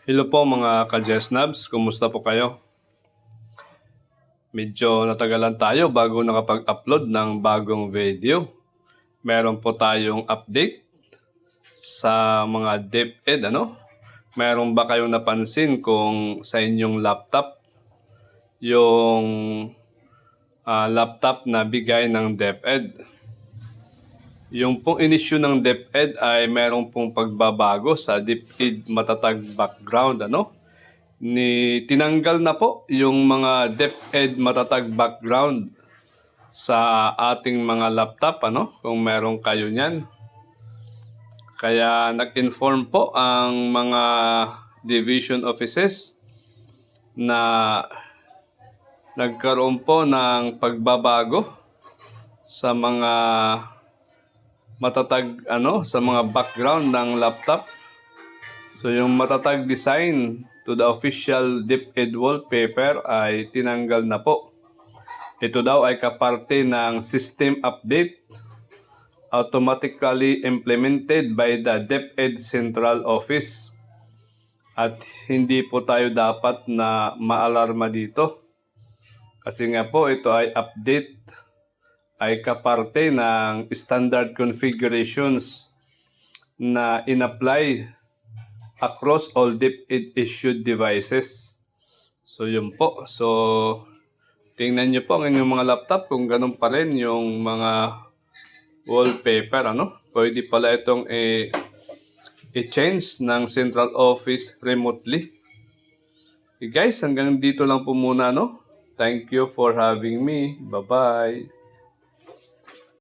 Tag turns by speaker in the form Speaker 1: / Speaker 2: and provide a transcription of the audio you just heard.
Speaker 1: Hello po mga ka-Jesnabs, kumusta po kayo? Medyo natagalan tayo bago nakapag-upload ng bagong video. Meron po tayong update sa mga DepEd, Meron ba kayong napansin kung sa inyong laptop yung laptop na bigay ng DepEd? Yung pong inisyu ng DepEd ay meron pong pagbabago sa DepEd matatag background, tinanggal na po yung mga DepEd matatag background sa ating mga laptop, kung meron kayo niyan. Kaya nag-inform po ang mga division offices na nagkaroon po ng pagbabago sa mga matatag sa mga background ng laptop. So yung matatag design to the official DepEd wallpaper ay tinanggal na po. Ito daw ay kaparte ng system update automatically implemented by the DepEd Central Office. At hindi po tayo dapat na maalarma dito. Kasi nga po ito ay update, ay kaparte ng standard configurations na in-apply across all DepEd issued devices. So yun po. So tingnan nyo po ang inyong mga laptop kung ganun pa rin yung mga wallpaper, Pwede pala itong i-change ng central office remotely. Okay guys, hanggang dito lang po muna, Thank you for having me. Bye-bye.